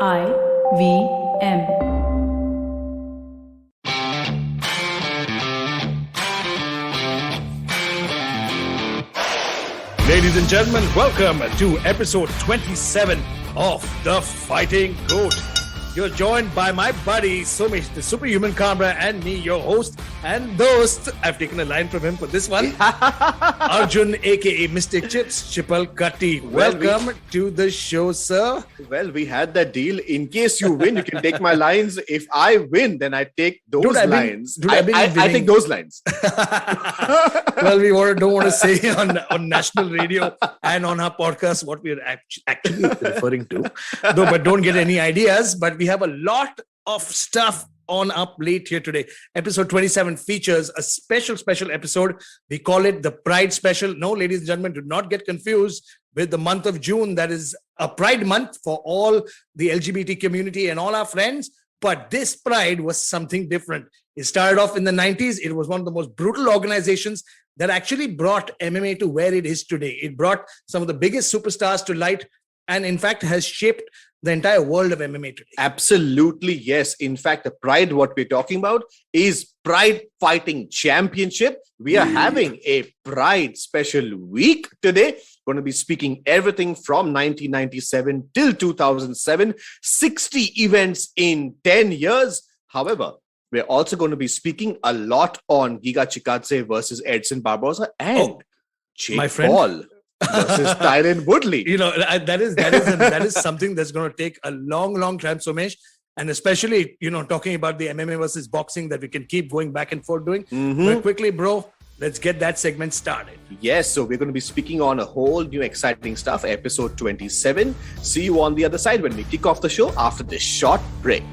IVM. Ladies and gentlemen, welcome to episode 27 of The Fighting G.O.A.T. You're joined by my buddy Somesh, the Superhuman Kamra, and me, your host and host. I've taken a line from him for this one. Arjun, aka Mystic Chips, Chipalkatti. Welcome to the show, sir. Well, we had that deal. In case you win, you can take my lines. If I win, then I take those lines. I take those lines. Well, we don't want to say on national radio and on our podcast what we are actually referring to. Though, but don't get any ideas. But we have a lot of stuff on our plate here today. Episode 27 features a special episode. We call it the Pride Special. No, ladies and gentlemen, do not get confused with the month of June. That is a Pride month for all the LGBT community and all our friends. But this Pride was something different. It started off in the 90s. It was one of the most brutal organizations that actually brought MMA to where it is today. It brought some of the biggest superstars to light and, in fact, has shaped the entire world of MMA today. Absolutely, yes. In fact, the Pride, what we're talking about is Pride Fighting Championship. We are having a Pride special week today. Going to be speaking everything from 1997 till 2007, 60 events in 10 years. However, we're also going to be speaking a lot on Giga Chikadze versus Edson Barboza and Jake Paul versus Tyron Woodley. You know, that is something that's going to take a long time, Somesh. And especially, you know, talking about the MMA versus boxing that we can keep going back and forth doing. But quickly, bro, let's get that segment started. Yes, so we're going to be speaking on a whole new exciting stuff, episode 27. See you on the other side when we kick off the show after this short break.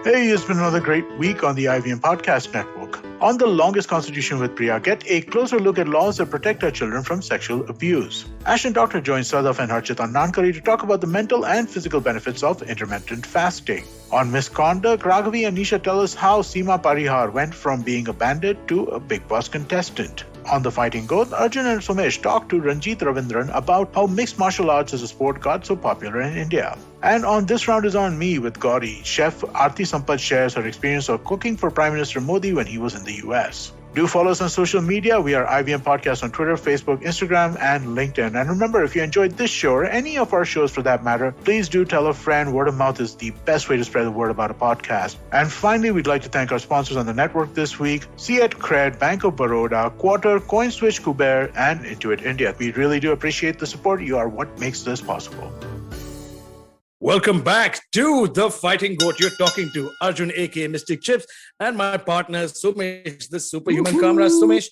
Hey, it's been another great week on the IVM Podcast Network. On The Longest Constitution with Priya, get a closer look at laws that protect our children from sexual abuse. Ashton Doctor joins Sadaf and Harchit on Nankari to talk about the mental and physical benefits of intermittent fasting. On Misconduct, Raghavi and Nisha tell us how Seema Parihar went from being a bandit to a Big Boss contestant. On The Fighting G.O.A.T, Arjun and Somesh talk to Ranjit Ravindran about how mixed martial arts as a sport got so popular in India. And on This Round is on Me with Gauri, Chef Aarti Sampath shares her experience of cooking for Prime Minister Modi when he was in the US. Do follow us on social media. We are IVM Podcast on Twitter, Facebook, Instagram, and LinkedIn. And remember, if you enjoyed this show or any of our shows for that matter, please do tell a friend. Word of mouth is the best way to spread the word about a podcast. And finally, we'd like to thank our sponsors on the network this week, Fiat Cred, Bank of Baroda, Quarter, CoinSwitch, Kuber, and Intuit India. We really do appreciate the support. You are what makes this possible. Welcome back to The Fighting G.O.A.T. You're talking to Arjun, aka Mystic Chips, and my partner, Somesh, the Superhuman Kamra. Somesh,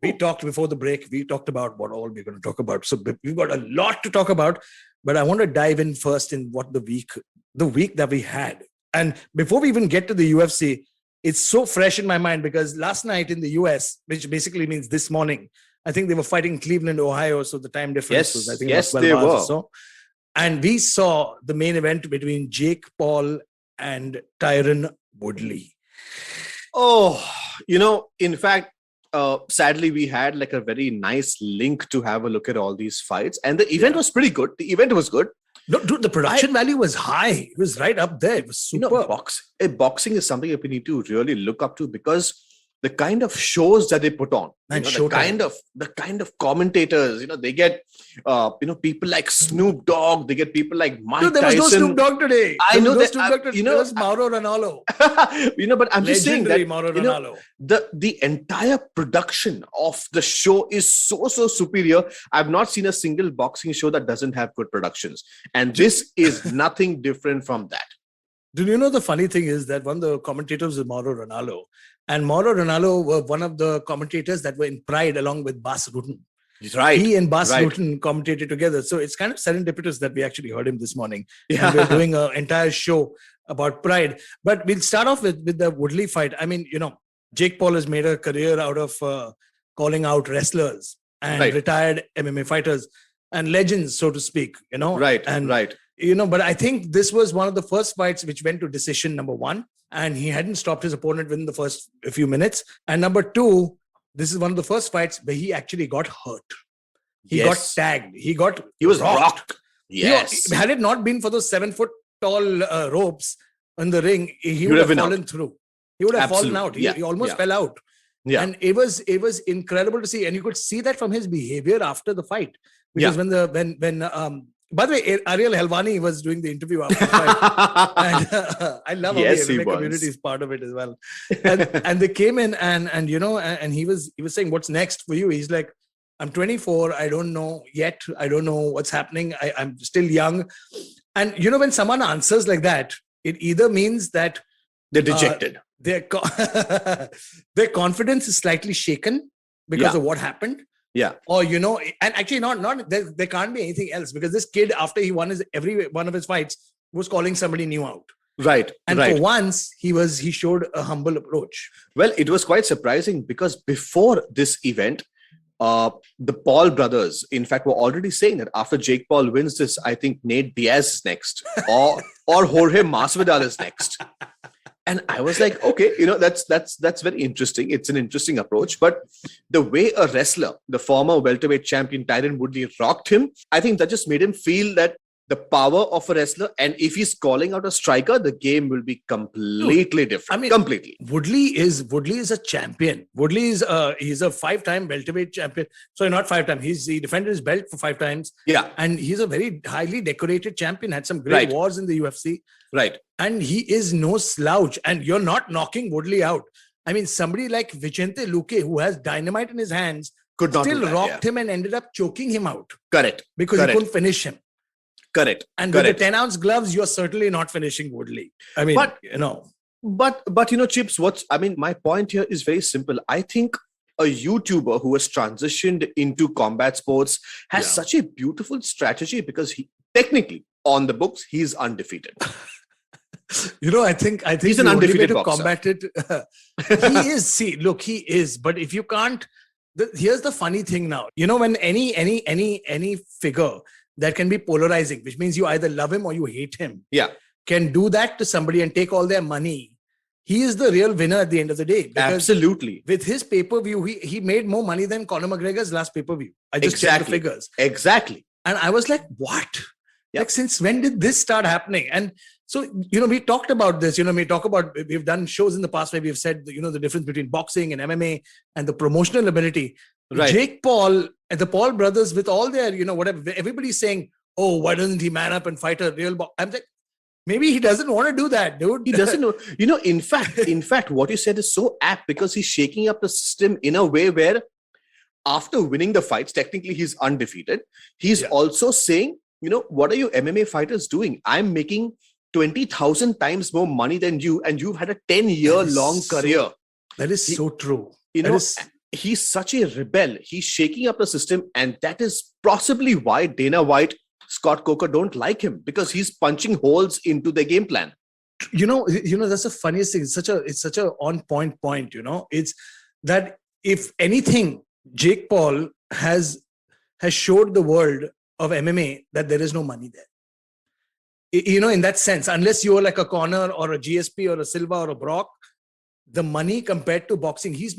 we talked before the break. We talked about what all we're going to talk about. So we've got a lot to talk about, but I want to dive in first in what the week that we had. And before we even get to the UFC, it's so fresh in my mind because last night in the US, which basically means this morning, I think they were fighting Cleveland, Ohio. So the time difference was, I think, about 12 hours or so. And we saw the main event between Jake Paul and Tyron Woodley. Oh, you know, in fact, sadly, we had like a very nice link to have a look at all these fights. And the event was pretty good. The event was good. No, dude, the production value was high. It was right up there. It was super. You know, boxing is something that we need to really look up to because the kind of shows that they put on, the kind of commentators, they get, people like Snoop Dogg, they get people like Mike Tyson. There was no Snoop Dogg today. I know that. There was Mauro Ranallo. But I'm just saying that, Mauro Ranallo. The entire production of the show is so superior. I've not seen a single boxing show that doesn't have good productions. And this is nothing different from that. Do you know the funny thing is that one of the commentators is Mauro Ranallo. And Mauro Ranallo were one of the commentators that were in Pride along with Bas Rutten. Right. He and Bas Rutten commentated together. So it's kind of serendipitous that we actually heard him this morning. Yeah. And we're doing an entire show about Pride. But we'll start off with the Woodley fight. I mean, Jake Paul has made a career out of calling out wrestlers and retired MMA fighters and legends, so to speak, Right. But I think this was one of the first fights which went to decision, number one. And he hadn't stopped his opponent within the first few minutes. And number two, this is one of the first fights where he actually got hurt. He got tagged. He was rocked. Yes. Had it not been for those 7-foot tall ropes in the ring, he would would have have been fallen through. He would have fallen out. Absolutely. He almost Yeah. fell out. Yeah. And it was incredible to see. And you could see that from his behavior after the fight. Because by the way, Ariel Helwani was doing the interview after the fight. And I love how Yes, the he MMA was. community is part of it as well. And they came in and he was saying, what's next for you? He's like, I'm 24. I don't know yet. I don't know what's happening. I'm still young. And when someone answers like that, it either means that They're dejected. their confidence is slightly shaken because of what happened. Yeah. Or and actually not there can't be anything else, because this kid, after he won every one of his fights, was calling somebody new out. Right. And right. for once he showed a humble approach. Well, it was quite surprising because before this event, the Paul brothers, in fact, were already saying that after Jake Paul wins this, I think Nate Diaz is next, or Jorge Masvidal is next. And I was like, okay, that's very interesting. It's an interesting approach. But the way a wrestler, the former welterweight champion Tyron Woodley, rocked him, I think that just made him feel that the power of a wrestler, and if he's calling out a striker, the game will be completely different. I mean, completely. Woodley is a champion. Woodley is he's a 5-time welterweight champion. Sorry, not 5-time. He defended his belt for 5 times. Yeah. And he's a very highly decorated champion. Had some great wars in the UFC. Right. And he is no slouch. And you're not knocking Woodley out. I mean, somebody like Vicente Luque, who has dynamite in his hands, could not still rocked him and ended up choking him out. Correct. Because he couldn't finish him. Correct. And with the 10-ounce gloves, you're certainly not finishing Woodley. I mean, But Chips, my point here is very simple. I think a YouTuber who has transitioned into combat sports has such a beautiful strategy, because he technically, on the books, he's undefeated. I think he's an undefeated boxer. Combat it. He is. See, look, he is. But if you can't, here's the funny thing now. When any figure that can be polarizing, which means you either love him or you hate him, can do that to somebody and take all their money, he is the real winner at the end of the day. Absolutely. With his pay-per-view, he made more money than Conor McGregor's last pay-per-view. I just checked the figures. Exactly. And I was like, what? Like, since when did this start happening? And so, we talked about this, we've done shows in the past where we've said, the difference between boxing and MMA and the promotional ability. Right. Jake Paul and the Paul brothers, with all their, whatever, everybody's saying, oh, why doesn't he man up and fight a real boxer? I'm like, maybe he doesn't want to do that, dude. He doesn't know. In fact, what you said is so apt, because he's shaking up the system in a way where after winning the fights, technically he's undefeated. He's also saying, what are you MMA fighters doing? I'm making 20,000 times more money than you, and you've had a 10-year-long career. That is so true. He's such a rebel. He's shaking up the system, and that is possibly why Dana White, Scott Coker don't like him, because he's punching holes into their game plan. That's the funniest thing. It's such a on-point point. It's that if anything, Jake Paul has showed the world of MMA that there is no money there. In that sense, unless you're like a Conor or a GSP or a Silva or a Brock, the money compared to boxing, he's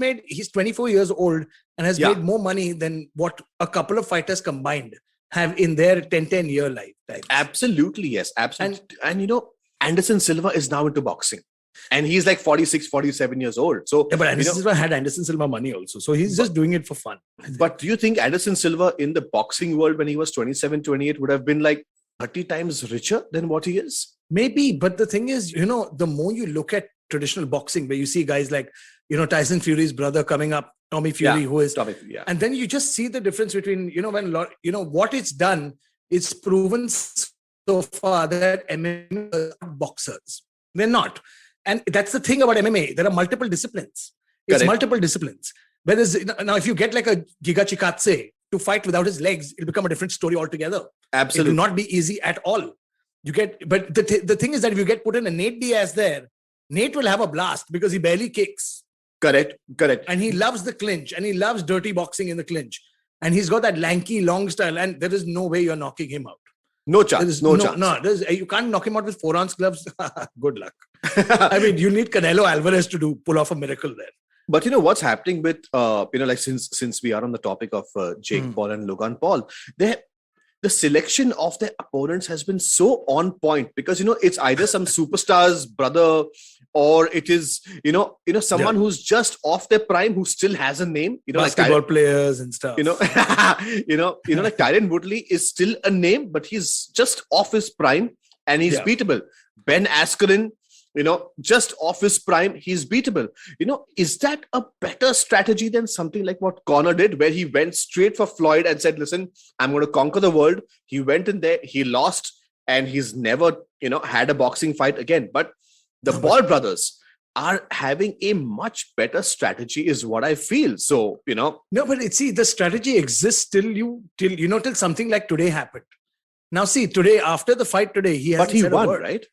24 years old and has made more money than what a couple of fighters combined have in their 10-year lifetime. Absolutely, yes. Absolutely. And Anderson Silva is now into boxing. And he's like 46, 47 years old. So, but Anderson Silva had Anderson Silva money also. So he's just doing it for fun. But do you think Anderson Silva in the boxing world when he was 27, 28 would have been like 30 times richer than what he is? Maybe. But the thing is, the more you look at traditional boxing, where you see guys like, Tyson Fury's brother coming up, Tommy Fury, who is, and then you just see the difference between, what it's done. It's proven so far that MMA boxers, they're not. And that's the thing about MMA. There are multiple disciplines. It's multiple disciplines. Whereas now, if you get like a Giga Chikadze to fight without his legs, it'll become a different story altogether. Absolutely. It will not be easy at all. But the thing is that if you get put in a Nate Diaz there, Nate will have a blast because he barely kicks. Correct. And he loves the clinch, and he loves dirty boxing in the clinch. And he's got that lanky, long style, and there is no way you're knocking him out. No chance. No chance. No, you can't knock him out with 4-ounce gloves. Good luck. I mean, you need Canelo Alvarez to pull off a miracle there. But what's happening with, like since we are on the topic of Jake Paul and Logan Paul, the selection of their opponents has been so on point, because it's either some superstar's brother, or it is someone who's just off their prime, who still has a name, basketball players and stuff. Like Tyron Woodley is still a name, but he's just off his prime and he's beatable. Ben Askren, just off his prime, he's beatable. Is that a better strategy than something like what Conor did, where he went straight for Floyd and said, listen, I'm going to conquer the world. He went in there, he lost, and he's never, had a boxing fight again. But the Paul brothers are having a much better strategy, is what I feel. So, No, but the strategy exists till something like today happened. Now, see, today, after the fight today, he hasn't said won, a word. Right?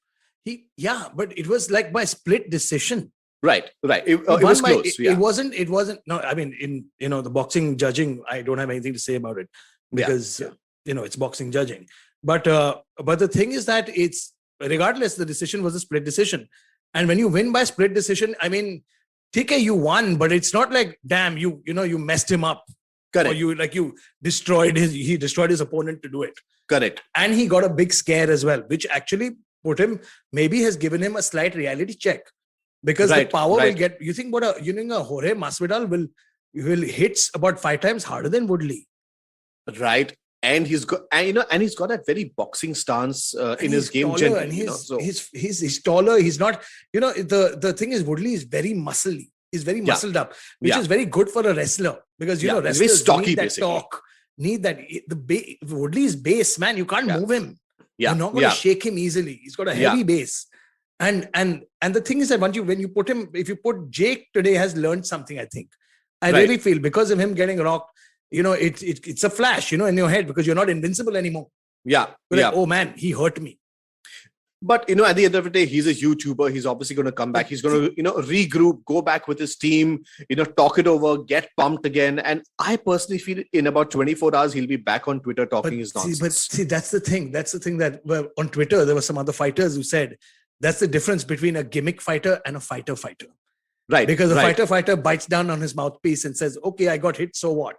But it was like by split decision. Right. It was close. It wasn't. No, I mean, in the boxing judging, I don't have anything to say about it, because it's boxing judging. But the thing is that it's, regardless, the decision was a split decision, and when you win by split decision, I mean, TK, you won, but it's not like, damn, you messed him up. Correct. Or he destroyed his opponent to do it. Correct. And he got a big scare as well, which actually has given him a slight reality check, because the power will get. You think a Jorge Masvidal will hits about 5 times harder than Woodley, right? And he's got that very boxing stance in his game. Taller, and he's taller. He's not. The thing is, Woodley is very muscly. He's very muscled up, which is very good for a wrestler, because wrestlers very stocky, need that basically. talk. Need that Woodley's base, man. You can't move him. Yeah. You're not going to shake him easily. He's got a heavy base. And the thing is that when you put him, if you put Jake today, has learned something, I think. I really feel, because of him getting rocked, it's a flash, in your head, because you're not invincible anymore. Yeah. Like, oh man, he hurt me. But, at the end of the day, he's a YouTuber. He's obviously going to come back. He's going to, regroup, go back with his team, talk it over, get pumped again. And I personally feel in about 24 hours, he'll be back on Twitter talking his nonsense. That's the thing. That's the thing that on Twitter, there were some other fighters who said that's the difference between a gimmick fighter and a fighter. Right. Because a fighter bites down on his mouthpiece and says, okay, I got hit, so what?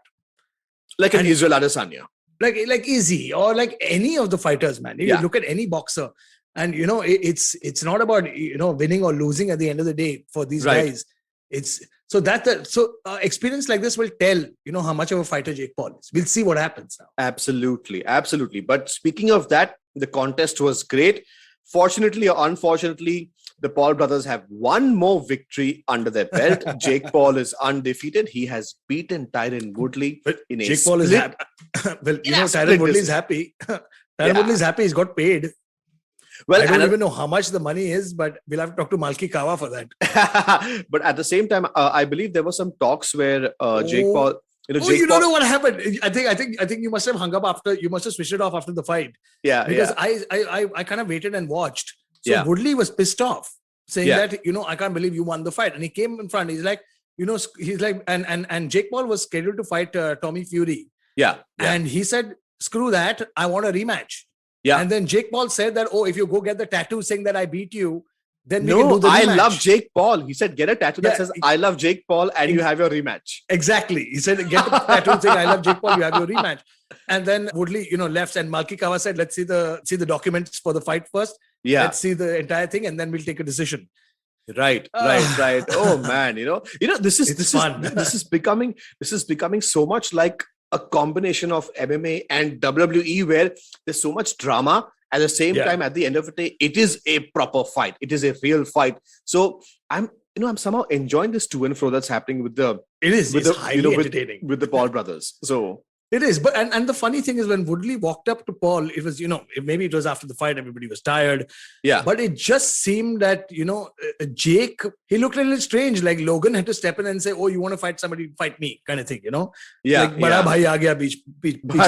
Like an Israel Adesanya. Like Izzy, or like any of the fighters, man. You look at any boxer, and it's not about winning or losing at the end of the day for these guys. It's so experience like this will tell how much of a fighter Jake Paul is. We'll see what happens now. Absolutely. But speaking of that, the contest was great. Fortunately or unfortunately, the Paul brothers have one more victory under their belt. Jake Paul is undefeated. He has beaten Tyron Woodley in a Jake Paul is happy. Well, Tyron Woodley is happy. Tyron Woodley is happy. He's got paid. Well, I don't even know how much the money is, but we'll have to talk to Malki Kawa for that. But at the same time, I believe there were some talks where Jake Paul. You don't know what happened. I think you must have hung up after. You must have switched it off after the fight. Yeah, because I kind of waited and watched. So Woodley was pissed off, saying that I can't believe you won the fight, and he came in front. He's like, and Jake Paul was scheduled to fight Tommy Fury. And he said, screw that, I want a rematch. And then Jake Paul said that, if you go get the tattoo saying that I beat you, then we can do the rematch. I love Jake Paul. He said, get a tattoo that says, I love Jake Paul, and you have your rematch. Exactly. He said, get the tattoo saying, I love Jake Paul, you have your rematch. And then Woodley, left, and Malki Kawa said, let's see the documents for the fight first. Let's see the entire thing, and then we'll take a decision. Right. Oh man, this is fun. This is becoming so much like a combination of MMA and WWE, where there's so much drama. At the same time, at the end of the day, it is a proper fight. It is a real fight. So I'm somehow enjoying this to and fro that's happening with the. It is. It's highly entertaining with the Paul brothers. So it is. But and the funny thing is, when Woodley walked up to Paul, it was maybe it was after the fight, everybody was tired. Yeah. But it just seemed that Jake, he looked a little strange. Like Logan had to step in and say, "Oh, you want to fight somebody? Fight me," kind of thing. Yeah. Like bada bhai aa gaya piche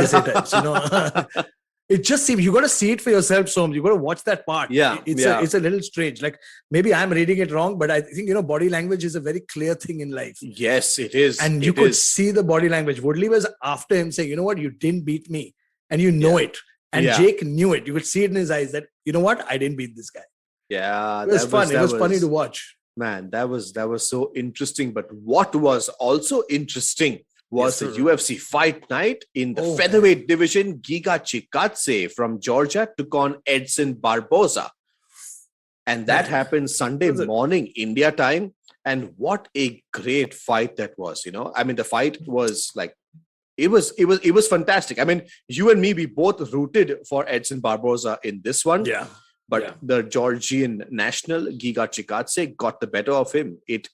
se types. It just seems, you got to see it for yourself, Soms. You got to watch that part. It's a little strange. Like maybe I'm reading it wrong, but I think body language is a very clear thing in life. Yes, it is. And you could see the body language. Woodley was after him saying, "You know what? You didn't beat me, and you know it." And Jake knew it. You could see it in his eyes that I didn't beat this guy. Yeah, it was fun. It was funny to watch. Man, that was so interesting. But what was also interesting was Yes, the sir. UFC fight night in the Oh, featherweight division. Giga from Georgia took on Edson Barboza. And that Man, happened Sunday was it? morning, India time. And what a great fight that was, I mean, the fight was like, it was fantastic. I mean, you and me, we both rooted for Edson Barboza in this one. Yeah. But Yeah. the Georgian national, Giga got the better of him. It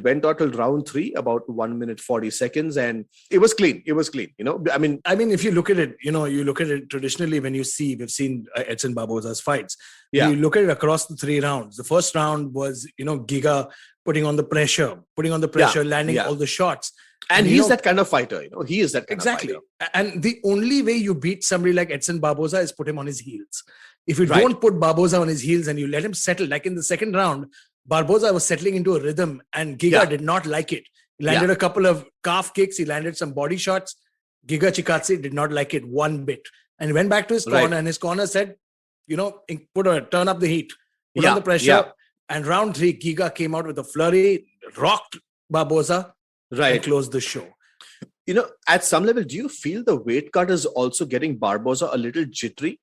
went out till round 3, about 1 minute 40 seconds, and it was clean. It was clean. I mean, If you look at it, you look at it traditionally when we've seen Edson Barboza's fights. Yeah. You look at it across the 3 rounds. The first round was, Giga putting on the pressure, landing yeah. all the shots. and he's that kind of fighter. He is that kind Exactly. of fighter. And the only way you beat somebody like Edson Barboza is put him on his heels. If you Right. don't put Barboza on his heels and you let him settle, like in the second round, Barboza was settling into a rhythm and Giga Yeah. did not like it. He landed a couple of calf kicks. He landed some body shots. Giga Chikadze did not like it one bit. And he went back to his corner, Right. and his corner said, turn up the heat, put Yeah, on the pressure. yeah. And round 3, Giga came out with a flurry, rocked Barboza, and Right. closed the show. At some level, do you feel the weight cut is also getting Barboza a little jittery?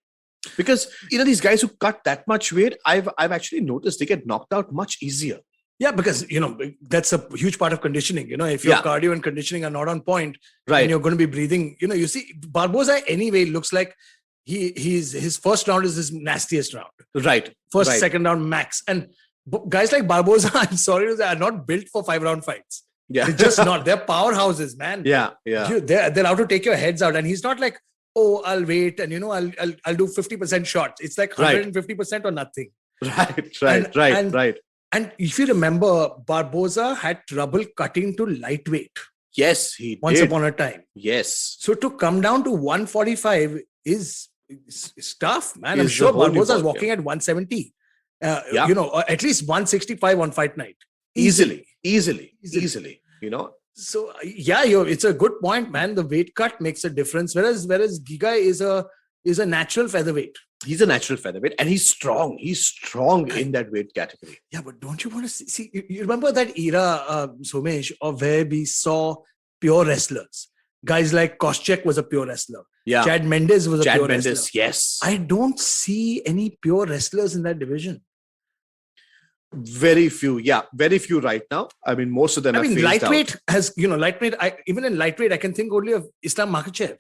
Because these guys who cut that much weight, I've actually noticed they get knocked out much easier. Yeah, because that's a huge part of conditioning. If your Yeah. cardio and conditioning are not on point, Right. and you're going to be breathing. You see, Barboza anyway looks like his first round is his nastiest round. Right. First, Right. second round max. And guys like Barboza, I'm sorry to say, are not built for 5-round fights. Yeah. They're just not. They're powerhouses, man. Yeah. Yeah. They're out to take your heads out. And he's not like, oh, I'll wait and I'll do 50% shots. It's like Right. 150% or nothing. Right. Right. And if you remember, Barboza had trouble cutting to lightweight Yes, he once did. upon a time. Yes. So to come down to 145 is tough, man. I'm Is sure the whole new Barboza is ballgame. walking at 170. Yeah. Or at least 165 on fight night. Easily. So it's a good point, man. The weight cut makes a difference. Whereas Giga is a natural featherweight. He's a natural featherweight and he's strong. He's strong in that weight category. Yeah, but don't you want to see you remember that era, Somesh, of where we saw pure wrestlers? Guys like Koscheck was a pure wrestler. Yeah. Chad Mendes was a Chad pure Mendes, wrestler. yes. I don't see any pure wrestlers in that division. Very few. Yeah. Very few right now. I mean, most of them have phased lightweight out. has, even in lightweight, I can think only of Islam Makhachev.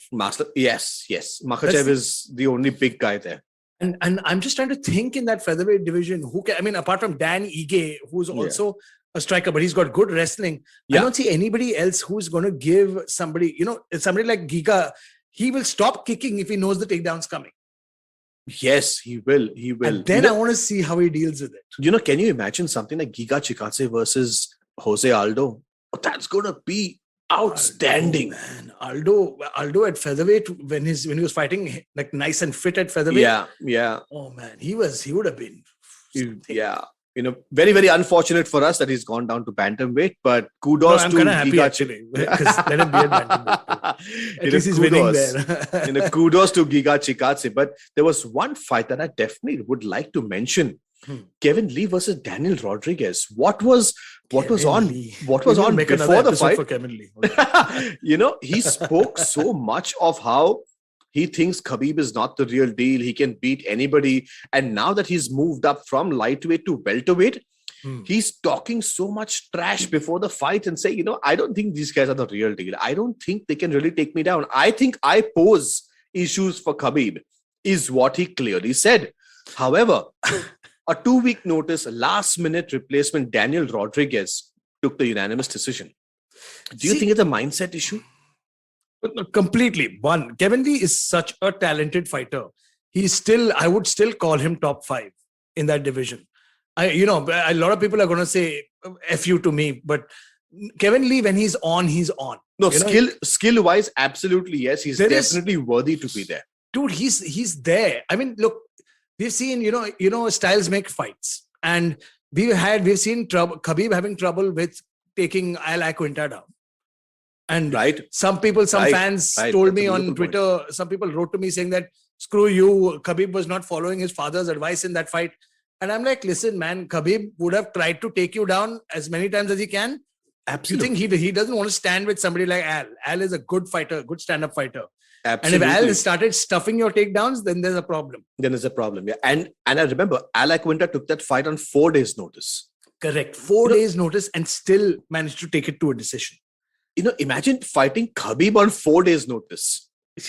Yes. Makhachev is the only big guy there. And I'm just trying to think in that featherweight division, who can, apart from Dan Ige, who's also a striker, but he's got good wrestling. Yeah. I don't see anybody else who's going to give somebody, somebody like Giga, he will stop kicking if he knows the takedown's coming. Yes, he will. He will. And then I want to see how he deals with it. Can you imagine something like Giga Chikadze versus Jose Aldo? Oh, that's going to be outstanding. Aldo, man. Aldo at featherweight when he was fighting like nice and fit at featherweight. Yeah. Oh man, he would have been. Yeah. Very, very unfortunate for us that he's gone down to bantamweight, but kudos I'm to kind of happy Giga actually, because let him be at bantamweight. At least he's winning there. Kudos to Giga Chikadze. But there was one fight that I definitely would like to mention. Kevin Lee versus Daniel Rodriguez. What was on before the fight? For Kevin Lee. He spoke so much of how he thinks Khabib is not the real deal. He can beat anybody. And now that he's moved up from lightweight to welterweight, he's talking so much trash before the fight and say, I don't think these guys are the real deal. I don't think they can really take me down. I think I pose issues for Khabib, is what he clearly said. However, a 2-week notice, last-minute replacement, Daniel Rodriguez took the unanimous decision. Do you think it's a mindset issue? Completely. One, Kevin Lee is such a talented fighter. I would still call him top 5 in that division. A lot of people are going to say F you to me, but Kevin Lee, when he's on, he's on. No, skill-wise, absolutely yes. He's definitely worthy to be there. Dude, he's there. Look, we've seen, styles make fights. And we've seen Khabib having trouble with taking Al Quinta down. And some fans told me on Twitter, some people wrote to me saying that, screw you, Khabib was not following his father's advice in that fight. And I'm like, listen, man, Khabib would have tried to take you down as many times as he can. Absolutely. You think he doesn't want to stand with somebody like Al? Al is a good fighter, good stand-up fighter. Absolutely. And if Al started stuffing your takedowns, then there's a problem. Then there's a problem. Yeah. And I remember Al Aquinta took that fight on 4 days' notice. Correct. 4 days notice and still managed to take it to a decision. Imagine fighting Khabib on 4 days' notice.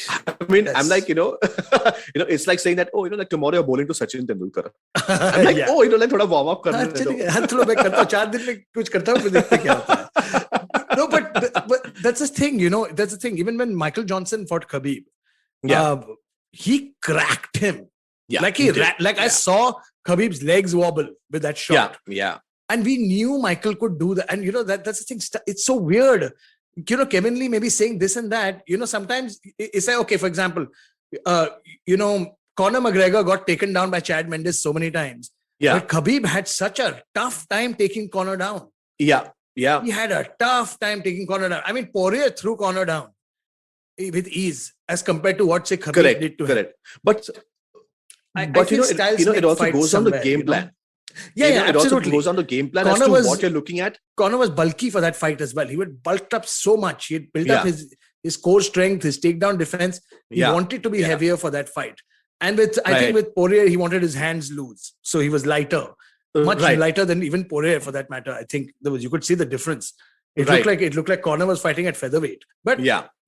I mean, Yes. I'm like, it's like saying that, like tomorrow you're bowling to Sachin Tendulkar. I'm like, Yeah. like thoda warm up karne do. चलो मैं करता हूँ 4 दिन में कुछ करता हूँ फिर देखते क्या होता है. No, but that's the thing, that's the thing. Even when Michael Johnson fought Khabib, he cracked him. Yeah, Like he did. I saw Khabib's legs wobble with that shot. Yeah. And we knew Michael could do that. And that's the thing. It's so weird. Kevin Lee may be saying this and that. Sometimes it's like, okay, for example, Conor McGregor got taken down by Chad Mendes so many times. Yeah. But Khabib had such a tough time taking Conor down. Yeah. He had a tough time taking Conor down. I mean, Poirier threw Conor down with ease as compared to what, say, Khabib did to him. Correct. But I it also goes on the game plan. Yeah, it absolutely. also goes on the game plan Conor as to was- what you're looking at. Conor was bulky for that fight as well. He would bulked up so much. He had built up his core strength, his takedown defense. He wanted to be heavier for that fight. And I think with Poirier, he wanted his hands loose. So he was lighter. Much lighter than even Poirier for that matter. I think you could see the difference. It looked like Conor was fighting at featherweight. But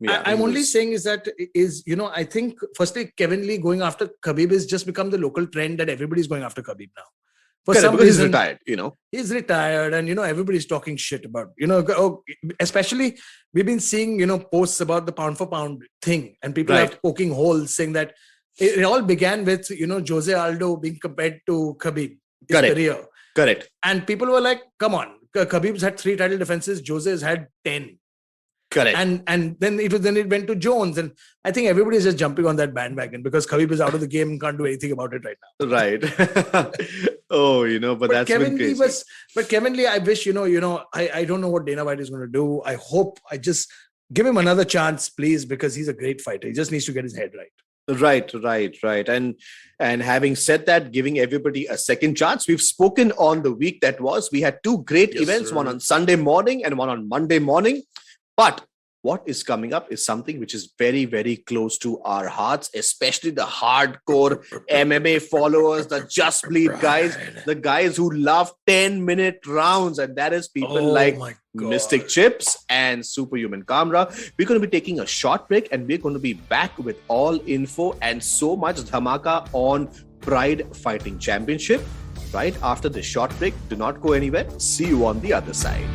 I'm only saying I think firstly Kevin Lee going after Khabib has just become the local trend that everybody's going after Khabib now. For some because reason, he's retired, He's retired and everybody's talking shit about, especially we've been seeing, posts about the pound for pound thing and people are poking holes saying that it all began with, Jose Aldo being compared to Khabib. His career. Correct. And people were like, come on, Khabib's had 3 title defenses, Jose's had 10. Correct. And then it went to Jones. And I think everybody's just jumping on that bandwagon because Khabib is out of the game and can't do anything about it right now. Right. But that's Kevin been Lee crazy. But Kevin Lee, I wish, I don't know what Dana White is going to do. I hope I just give him another chance, please, because he's a great fighter. He just needs to get his head right. Right. And having said that, giving everybody a second chance, we've spoken on the week that was. We had 2 great events, one on Sunday morning and one on Monday morning. But what is coming up is something which is very, very close to our hearts, especially the hardcore MMA followers, the Just Bleed guys, the guys who love 10-minute rounds. And that is people like Mystic Chips and Superhuman Kamra. We're going to be taking a short break and we're going to be back with all info and so much dhamaka on Pride Fighting Championship right after this short break. Do not go anywhere. See you on the other side.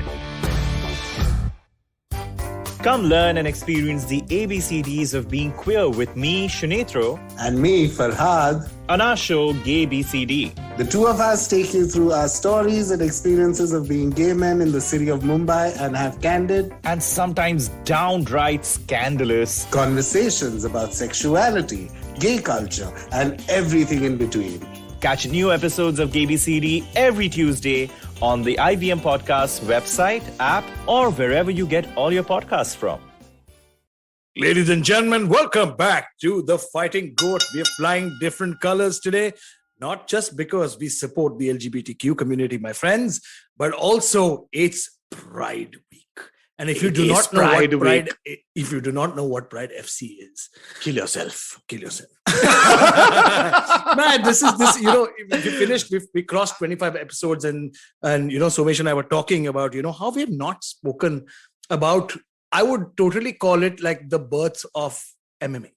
Come learn and experience the ABCDs of being queer with me, Shunetro, and me, Farhad, on our show, Gay BCD. The two of us take you through our stories and experiences of being gay men in the city of Mumbai and have candid and sometimes downright scandalous conversations about sexuality, gay culture, and everything in between. Catch new episodes of Gay BCD every Tuesday on the IVM Podcast website, app, or wherever you get all your podcasts from. Ladies and gentlemen, welcome back to the Fighting G.O.A.T. We are flying different colors today, not just because we support the LGBTQ community, my friends, but also it's Pride Week. And if you do not know what Pride, if you do not know what Pride FC is, Kill yourself. Man, this. We finished. We crossed 25 episodes, and Somesh and I were talking about how we have not spoken about. I would totally call it like the birth of MMA.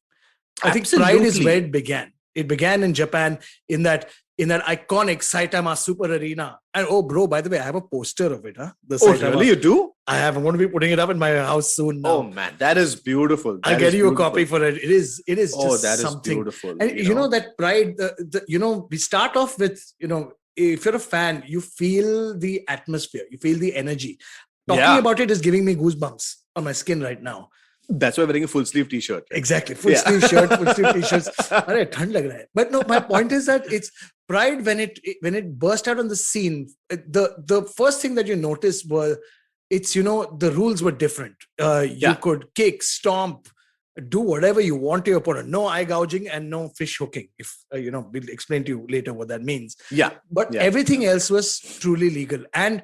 I think Pride is where it began. It began in Japan in that iconic Saitama Super Arena. And by the way, I have a poster of it. Saitama. Really? You do? I have. I'm going to be putting it up in my house soon now. Oh man, that is beautiful. I'll get you a copy for it. It is just that something. Is beautiful. And that Pride, we start off with, if you're a fan, you feel the atmosphere, you feel the energy. Talking about it is giving me goosebumps on my skin right now. That's why we're wearing a full sleeve t-shirt. Exactly. Full sleeve shirt, full sleeve t-shirts. Thand lag raha hai. But no, my point is that it's Pride when it burst out on the scene. The first thing that you noticed was the rules were different. You could kick, stomp, do whatever you want to your opponent. No eye gouging and no fish hooking. If we'll explain to you later what that means. Yeah. But everything else was truly legal. And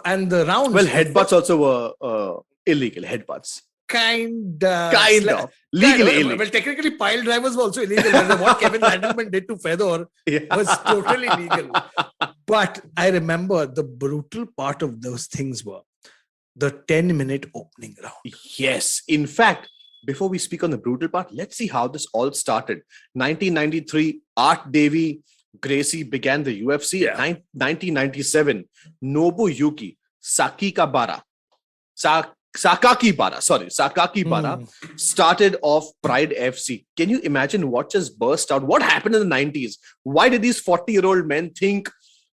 And the rounds. Well, headbutts also were illegal. Headbutts. Kind of. Legally illegal. Well, technically, pile drivers were also illegal. What Kevin Randleman did to Fedor was totally legal. But I remember the brutal part of those things were the 10-minute opening round. Yes. In fact, before we speak on the brutal part, let's see how this all started. 1993, Art Devi, Gracie began the UFC. 1997, Nobuyuki Sakakibara started off Pride FC. Can you imagine what just burst out? What happened in the 90s? Why did these 40-year-old men think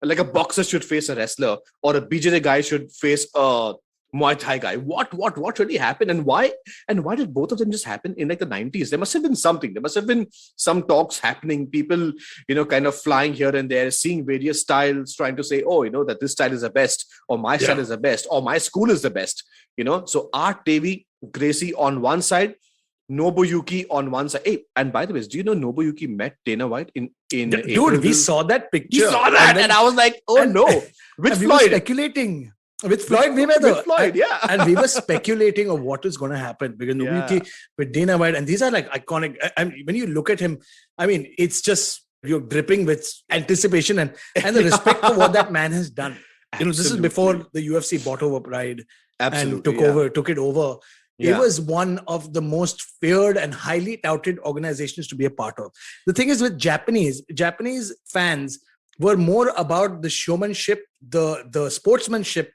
like a boxer should face a wrestler or a BJJ guy should face a Muay Thai guy? What really happened, and why did both of them just happen in like the 90s? There must have been something. There must have been some talks happening, people, kind of flying here and there, seeing various styles, trying to say, that this style is the best, or my style is the best, or my school is the best. So Art Devi, Gracie on one side, Nobuyuki on one side. Hey, and by the way, do you know Nobuyuki met Dana White in Dude, we saw that picture. We saw that, and I was like, with we Floyd. were speculating. With Floyd Mayweather. With Floyd, and we were speculating of what is going to happen because Nobuyuki with Dana White, and these are like iconic. When you look at him, it's just, you're dripping with anticipation and the respect for what that man has done. This is before the UFC bought over Pride and took it over. It was one of the most feared and highly touted organizations to be a part of. The thing is with Japanese fans were more about the showmanship, the sportsmanship,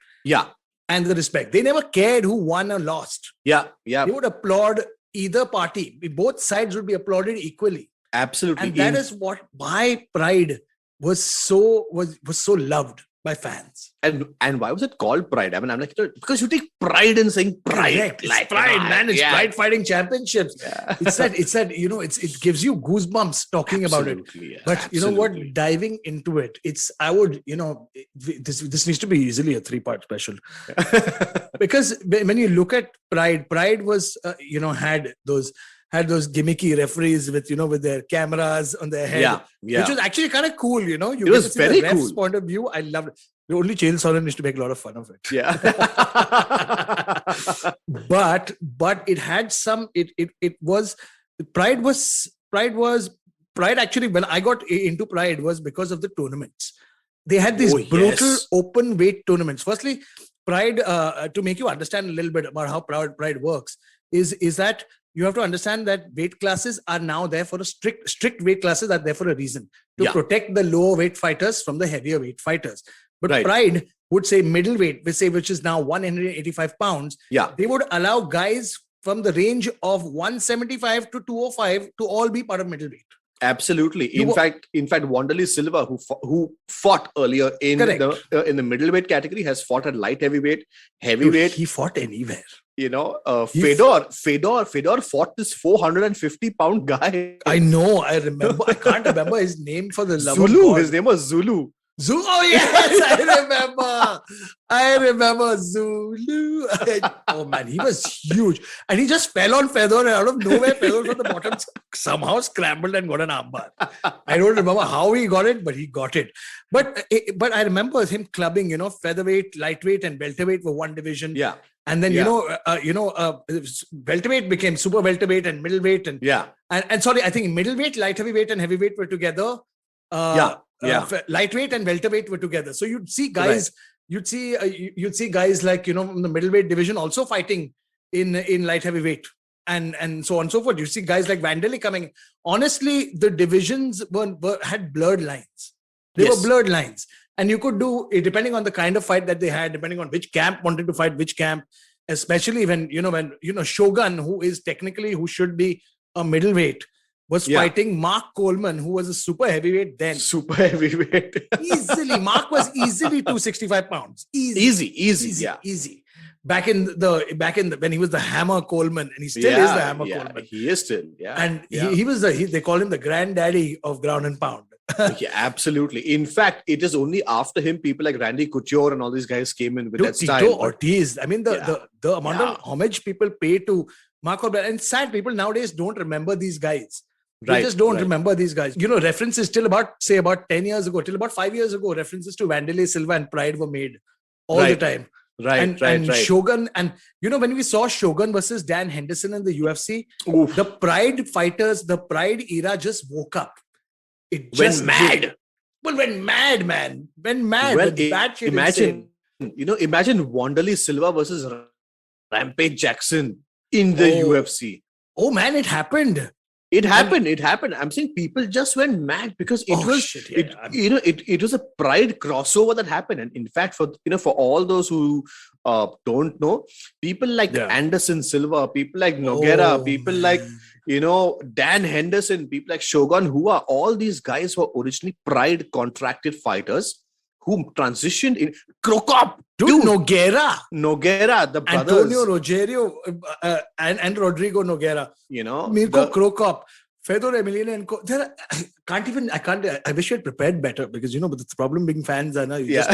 and the respect. They never cared who won or lost. They would applaud either party. Both sides would be applauded equally. Absolutely. And that is why Pride was so loved by fans. And why was it called Pride? I'm like, because you take pride in saying pride. Correct. It's pride, man. It's Pride Fighting Championships. Yeah. It's that it gives you goosebumps talking about it. Yeah, but you know what? Diving into it, this needs to be easily a 3-part special. Because when you look at Pride was, had those gimmicky referees with their cameras on their head, which was actually kind of cool. It was very the ref's cool. Point of view, I loved it. The only Chael Sonnen used to make a lot of fun of it. Yeah. but it had some. It was Pride actually. When I got into Pride was because of the tournaments. They had these brutal open weight tournaments. Firstly, Pride, to make you understand a little bit about how Pride works, is that you have to understand that weight classes are now there for a strict weight classes are there for a reason to protect the lower weight fighters from the heavier weight fighters. But Pride would say middleweight, which is now 185 pounds. They would allow guys from the range of 175 to 205 to all be part of middleweight. Absolutely. In fact, Wanderlei Silva, who fought earlier in the middleweight category, has fought at light heavyweight. Dude, he fought anywhere. Fedor fought this 450-pound guy. I know. I remember. I can't remember his name for the love Zulu. of God. His name was Zulu. Oh yes, I remember Zulu. Oh man, he was huge, and he just fell on Fedor, and out of nowhere, Fedor from the bottom somehow scrambled and got an armbar. I don't remember how he got it, but he got it. But I remember him clubbing. Featherweight, lightweight, and welterweight were one division. Yeah. And then welterweight became super welterweight and middleweight and sorry, I think middleweight, light heavyweight, and heavyweight were together. Lightweight and welterweight were together. So you'd see guys, you'd see guys like from the middleweight division also fighting in light heavyweight and so on and so forth. You see guys like Wanderlei coming. Honestly, the divisions had blurred lines. They were blurred lines. And you could do it depending on the kind of fight that they had, depending on which camp wanted to fight which camp, especially when Shogun, who should be a middleweight, was fighting Mark Coleman, who was a super heavyweight then. Super heavyweight. Easily. Mark was easily 265 pounds. Easy. Back in the when he was the Hammer Coleman, and he still is the Hammer Coleman. He is still, And he was they call him the granddaddy of ground and pound. Yeah, absolutely. In fact, it is only after him people like Randy Couture and all these guys came in with that style. Tito Ortiz. I mean, the amount of homage people pay to Mark Coleman, and sad people nowadays don't remember these guys. They just don't remember these guys. References till about 10 years ago, till about 5 years ago, references to Wanderlei Silva and Pride were made all the time. Right. Shogun, and when we saw Shogun versus Dan Henderson in the UFC, the Pride fighters, the Pride era just woke up. It just went mad. Went mad, man. Went mad. Well, imagine, imagine Wanderlei Silva versus Rampage Jackson in the UFC. Oh man, it happened. It happened. I'm saying people just went mad because it it was a Pride crossover that happened. And in fact, for all those who don't know, people like Anderson Silva, people like Nogueira, people like Dan Henderson, people like Shogun, who are all these guys who were originally Pride contracted fighters who transitioned in Krokop. Dude, Nogueira, the brothers. Antonio Rogerio and Rodrigo Nogueira. Mirko Krokop, Fedor Emelianenko. I wish you had prepared better because, but the problem being fans are now. Just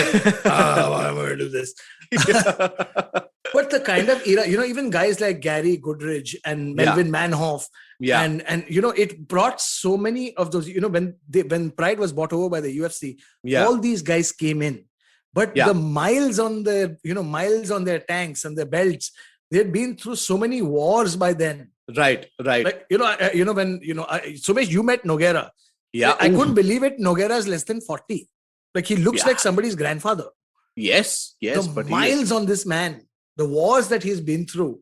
I'm going to do this. But the kind of era, even guys like Gary Goodridge and Melvin Manhoff. Yeah. And it brought so many of those, when Pride was bought over by the UFC, all these guys came in. But the miles on their tanks and their belts, they had been through so many wars by then. Right. Like, Somesh, you met Nogueira. Yeah. I couldn't believe it. Nogueira is less than 40. Like, he looks like somebody's grandfather. Yes. The miles on this man, the wars that he's been through.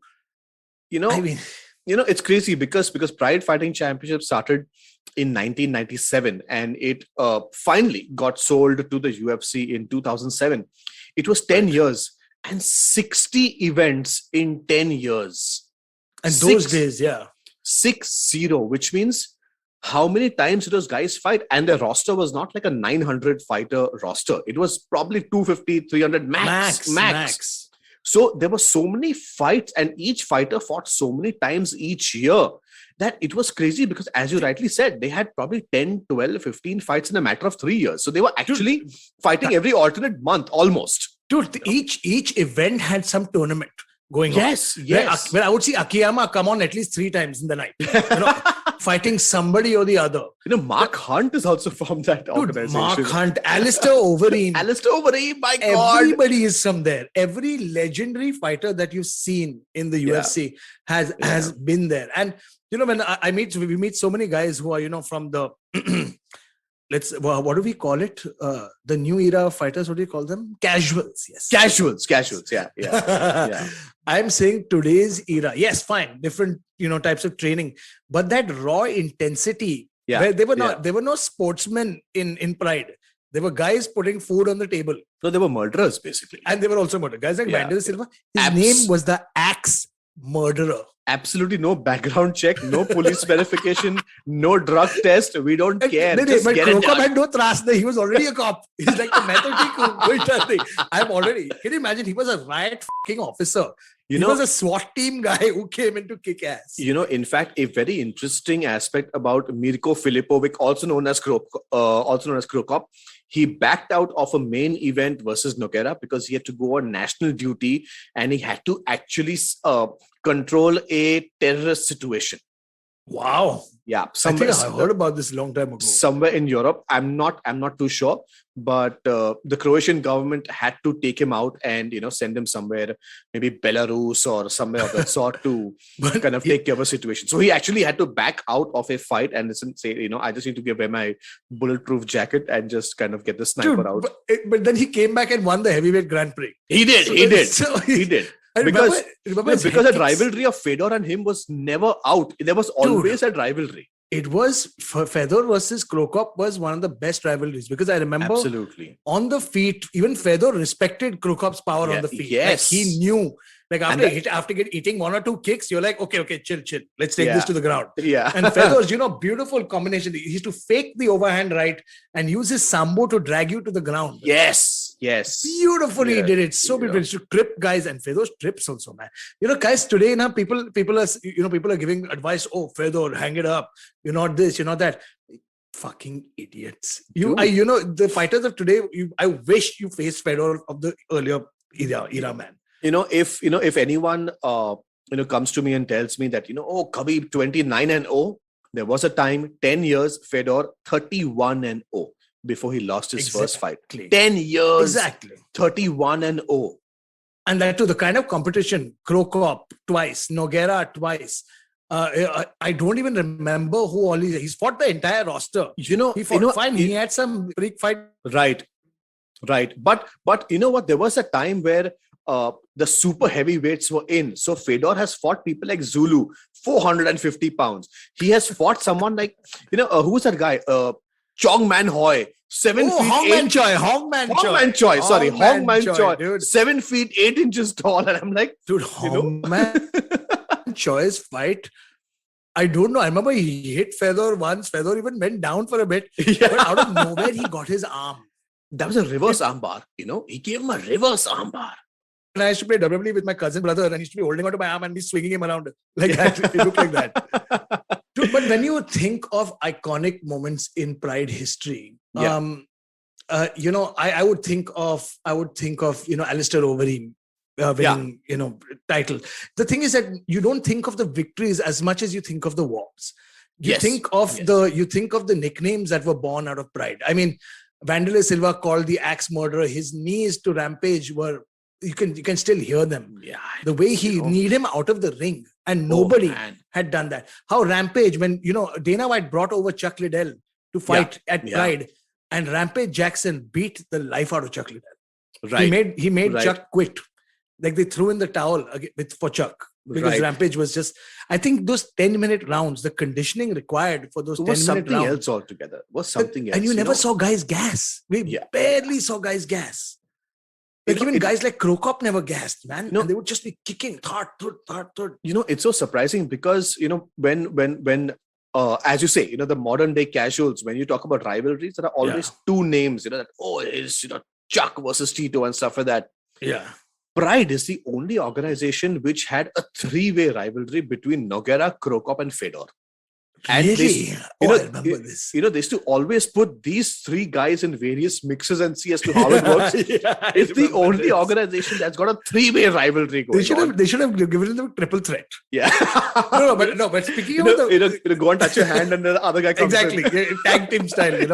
It's crazy because Pride Fighting Championship started in 1997 and it finally got sold to the UFC in 2007. It was 10 years and 60 events in 10 years. And those days, 6-0, which means how many times did those guys fight? And the roster was not like a 900 fighter roster. It was probably 250, 300 max. So there were so many fights and each fighter fought so many times each year that it was crazy because, as you rightly said, they had probably 10, 12, 15 fights in a matter of 3 years. So they were actually fighting every alternate month almost. Dude, each event had some tournament going on. Yes. Where I would see Akiyama come on at least 3 times in the night. Fighting somebody or the other. Mark Hunt is also from that organization. Mark Hunt, Alistair Overeem. My God. Everybody is from there. Every legendary fighter that you've seen in the UFC has been there. And when we meet so many guys who are from the what do we call it? The new era of fighters, what do you call them? Casuals. Yes. Casuals. Yeah. I'm saying today's era. Yes, fine. Different, types of training. But that raw intensity, where they were no sportsmen in Pride. They were guys putting food on the table. So they were murderers, basically. And they were also murderers. Guys like Wanderlei Silva, his name was the Axe Murderer. Absolutely no background check, no police verification, no drug test. We don't care. Just but get it done. Had no trust. He was already a cop. He's like the method thing. Can you imagine? He was a riot fucking officer. He was a SWAT team guy who came in to kick ass. In fact, a very interesting aspect about Mirko Filipovic, also known as Krokop, he backed out of a main event versus Nogueira because he had to go on national duty and he had to actually control a terrorist situation. Wow. Yeah. I think I heard about this a long time ago. Somewhere in Europe. I'm not too sure. But the Croatian government had to take him out and, send him somewhere, maybe Belarus or somewhere of that sort to kind of take care of a situation. So he actually had to back out of a fight and say, I just need to wear my bulletproof jacket and just kind of get the sniper out. But then he came back and won the heavyweight Grand Prix. He did. He did. Because that rivalry of Fedor and him was never out. There was always that rivalry. It was Fedor versus Krokop was one of the best rivalries because I remember on the feet, even Fedor respected Krokop's power on the feet. Yes. Like he knew. Like after eating 1 or 2 kicks, you're like, okay, chill. Let's take this to the ground. Yeah. And Fedor's, beautiful combination. He used to fake the overhand right and use his sambo to drag you to the ground. Yes. Beautifully he did it. So beautiful. He used to trip guys and Fedor's trips also, man. Guys, today now people are giving advice. Oh, Fedor, hang it up. You're not this, you're not that. Fucking idiots. The fighters of today, I wish you faced Fedor of the earlier era, man. If anyone comes to me and tells me that Khabib 29-0, there was a time 10 years Fedor 31-0. before he lost his first fight. Exactly. 10 years, Exactly. 31-0. And that to the kind of competition, Krokop twice, Nogueira twice. I don't even remember who all he's fought the entire roster. He fought fine. He had some freak fight. Right. But you know what? There was a time where the super heavyweights were in. So Fedor has fought people like Zulu, 450 pounds. He has fought someone like, who's that guy? Chong Man Hoy, 7 feet Hong 8. Man Choi. Hong Man Choi. Dude. 7 feet 8 inches tall. And I'm like, dude, Hong Man Choi's fight. I don't know. I remember he hit Fedor once. Fedor even went down for a bit. Yeah. But out of nowhere, he got his arm. That was a reverse armbar. He gave him a reverse armbar. And I used to play WWE with my cousin brother, and he used to be holding onto my arm and be swinging him around like that. It looked like that. Dude, but when you think of iconic moments in Pride history, I would think of Alistair Overeem winning title. The thing is that you don't think of the victories as much as you think of the wars. You think of the nicknames that were born out of Pride. I mean, Wanderlei Silva called the Axe Murderer. His knees to Rampage were, you can still hear them. Yeah, the way he kneed him out of the ring, and nobody had done that. How Rampage, when Dana White brought over Chuck Liddell to fight at Pride, and Rampage Jackson beat the life out of Chuck Liddell. Right, he made Chuck quit. Like they threw in the towel for Chuck. Because Rampage was just, I think those 10-minute rounds, the conditioning required for those 10-minute rounds. Something else altogether. Was something else. And you never saw guys gas. We barely saw guys gas. Like even guys like Krokop never gassed, man. And they would just be kicking, thud. It's so surprising because, when as you say, the modern day casuals, when you talk about rivalries, there are always two names, it's, Chuck versus Tito and stuff like that. Yeah. Pride is the only organization which had a three-way rivalry between Nogueira, Krokop, and Fedor. And really? I remember this. They used to always put these three guys in various mixes and see as to how it works. It's the only organization that's got a three-way rivalry going on. They should have given them a triple threat. Yeah. But speaking of go and touch your hand and the other guy comes exactly in. Tag team style,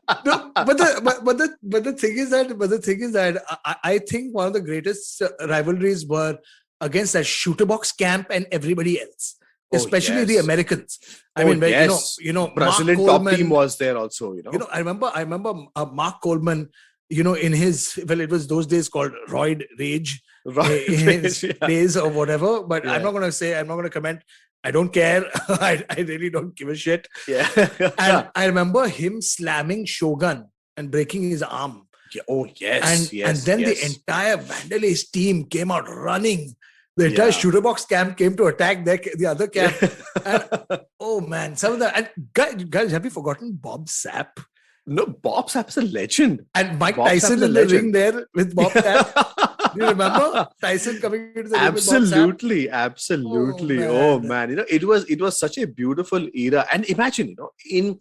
but the thing is that I think one of the greatest rivalries were against that shooter box camp and everybody else. Especially the Americans. I mean, Brazilian top team was there also. I remember Mark Coleman. In his it was those days called Roid Rage, days or whatever. But I'm not going to comment. I don't care. I really don't give a shit. Yeah. And I remember him slamming Shogun and breaking his arm. Yeah. Oh yes. And then the entire Wanderlei's team came out running. The entire shooter box camp came to attack the other camp. And, oh man, some of the guys, have you forgotten Bob Sapp? No, Bob Sapp is a legend. And Mike Tyson in the ring there with Bob Sapp. Do you remember Tyson coming into the ring with Bob Sapp? Absolutely. Oh man, it was such a beautiful era. And imagine, in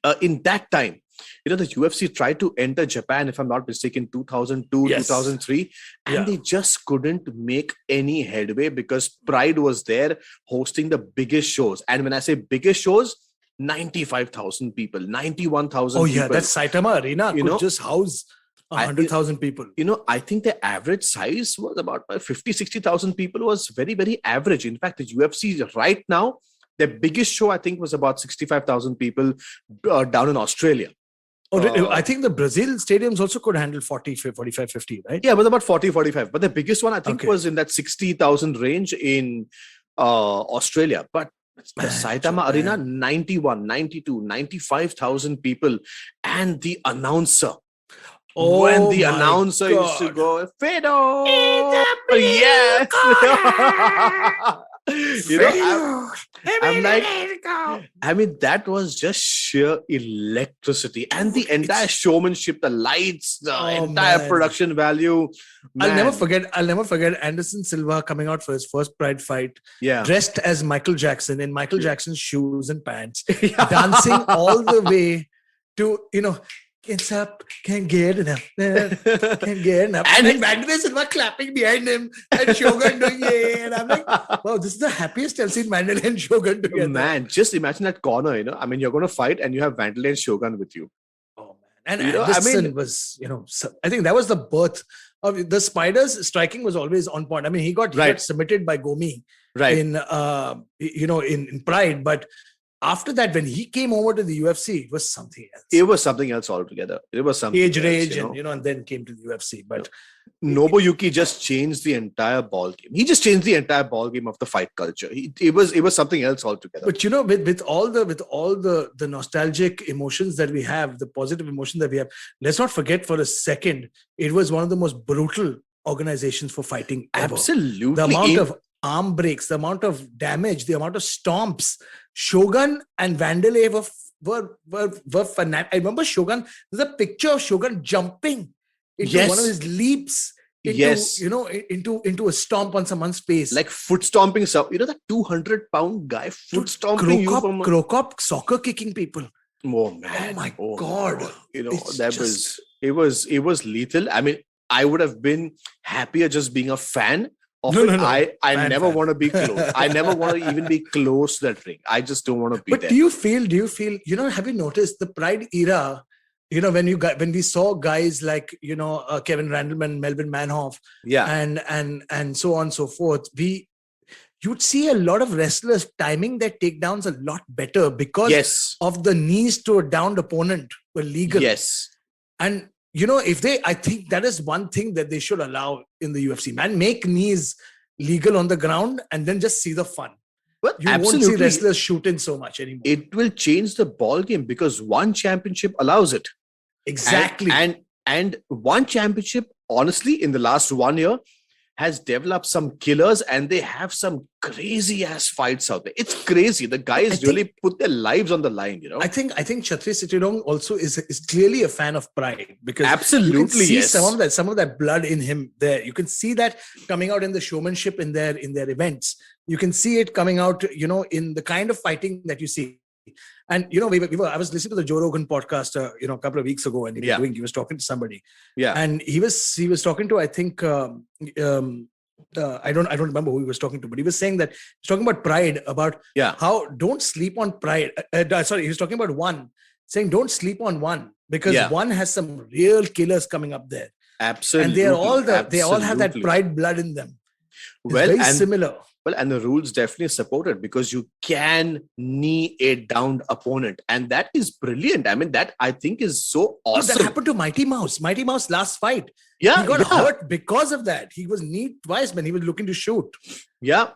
that time, the UFC tried to enter Japan, if I'm not mistaken, 2002, 2003, and they just couldn't make any headway because Pride was there hosting the biggest shows. And when I say biggest shows, 95,000 people, 91,000 people. Oh yeah, that Saitama Arena could just house 100,000 people. I think the average size was about 50, 60,000 people was very, very average. In fact, the UFC right now, their biggest show, I think, was about 65,000 people down in Australia. I think the Brazil stadiums also could handle 40, 45, 50, right? Yeah, it was about 40, 45. But the biggest one, I think, was in that 60,000 range in Australia. But the Saitama Arena, 91, 92, 95,000 people. And the announcer. When the announcer used to go, Fedor! Yes! I'm like, I mean, that was just sheer electricity and the entire showmanship, the lights, the entire production value. Man. I'll never forget Anderson Silva coming out for his first Pride fight, dressed as Michael Jackson in Michael Jackson's shoes and pants, dancing all the way to, Can't up, can't get enough, can't get enough. And Wanderlei Silva clapping behind him and Shogun doing and I'm like, wow, this is the happiest I've seen Wanderlei and Shogun together. Man, just imagine that corner, I mean, you're going to fight and you have Wanderlei and Shogun with you. Oh, man. And You know, Anderson was, I think that was the birth of the Spiders. Striking was always on point. I mean, he got submitted by Gomi in Pride, but after that, when he came over to the UFC, it was something else. It was something else altogether. It was something Age else, rage, and then came to the UFC. But Nobuyuki just changed the entire ball game. He just changed the entire ball game of the fight culture. It was something else altogether. But with all the nostalgic emotions that we have, the positive emotions that we have, let's not forget for a second, it was one of the most brutal organizations for fighting ever. Absolutely. The amount of arm breaks, the amount of damage, the amount of stomps. Shogun and Vanderlei were fanatic. I remember Shogun. There's a picture of Shogun jumping into one of his leaps into a stomp on someone's face. Like foot stomping stuff. That 200-pound guy foot stomping Krokop soccer kicking people. Oh man. Oh my God. It was lethal. I mean, I would have been happier just being a fan of it. No. I never want to be close. I never want to even be close to that ring. I just don't want to be there. But do you feel, have you noticed the Pride era, when we saw guys like, Kevin Randleman, Melvin Manhoff, and so on and so forth, you'd see a lot of wrestlers timing their takedowns a lot better because of the knees to a downed opponent were legal. Yes. And I think that is one thing that they should allow in the UFC, man. Make knees legal on the ground and then just see the fun. Well, you won't see wrestlers shooting so much anymore. It will change the ball game because one championship allows it. Exactly. And one championship, honestly, in the last 1 year, has developed some killers, and they have some crazy ass fights out there. It's crazy. The guys really put their lives on the line. I think Kshatriya Sittirong also is clearly a fan of Pride because absolutely you can see some of that blood in him there. You can see that coming out in the showmanship in their events. You can see it coming out, in the kind of fighting that you see. And I was listening to the Joe Rogan podcast, a couple of weeks ago, and he was talking to somebody. Yeah, and he was talking to, I think, I don't remember who he was talking to, but he was saying that he's talking about Pride, about how don't sleep on Pride. He was talking about One, saying don't sleep on One because One has some real killers coming up there. Absolutely, and they all have that Pride blood in them. It's very similar. Well, and the rules definitely support it because you can knee a downed opponent. And that is brilliant. I mean, that I think is so awesome. That happened to Mighty Mouse. Mighty Mouse last fight. Yeah. He got hurt because of that. He was kneed twice when he was looking to shoot. Yeah.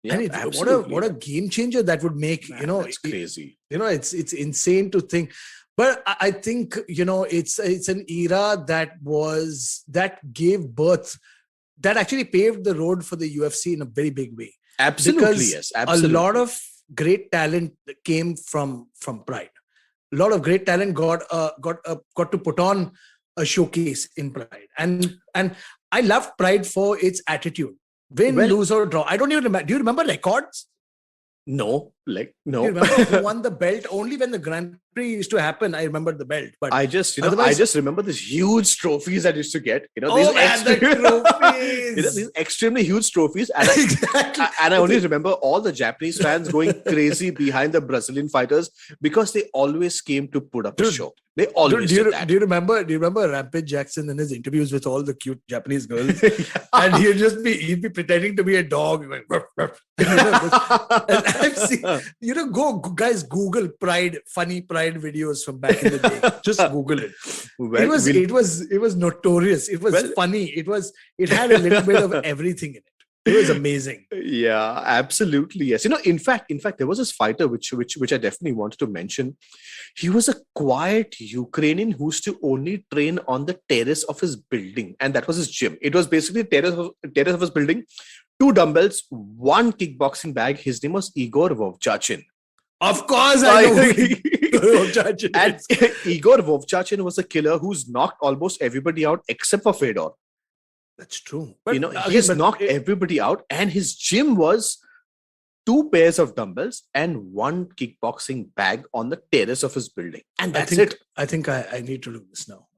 And what a game changer that would make, It's crazy. It's insane to think. But I think, it's an era that gave birth, that actually paved the road for the UFC in a very big way. Absolutely, because yes. Absolutely. A lot of great talent came from Pride. A lot of great talent got to put on a showcase in Pride. And I love Pride for its attitude. Win, lose or draw. I don't even remember. Do you remember records? No. Do you remember who won the belt? Only when the Grand Prix used to happen, I remember the belt. But I just remember these huge trophies that I used to get. These extremely huge trophies. And I only remember all the Japanese fans going crazy behind the Brazilian fighters because they always came to put up a show. They always did that. Do you remember Rampage Jackson in his interviews with all the cute Japanese girls? And he'd be pretending to be a dog. And I've seen, guys, Google funny Pride videos from back in the day. Just Google it. It was notorious. It was funny. It had a little bit of everything in it. It was amazing. Yeah, absolutely. Yes. In fact, there was this fighter which I definitely wanted to mention. He was a quiet Ukrainian who used to only train on the terrace of his building, and that was his gym. It was basically terrace of his building, 2 dumbbells, 1 kickboxing bag. His name was Igor Vovchachin. Of course, I know Vovchachin. And Igor Vovchachin was a killer who's knocked almost everybody out except for Fedor. That's true. He's knocked everybody out, and his gym was 2 pairs of dumbbells and 1 kickboxing bag on the terrace of his building. And that's it. I think I need to do this now.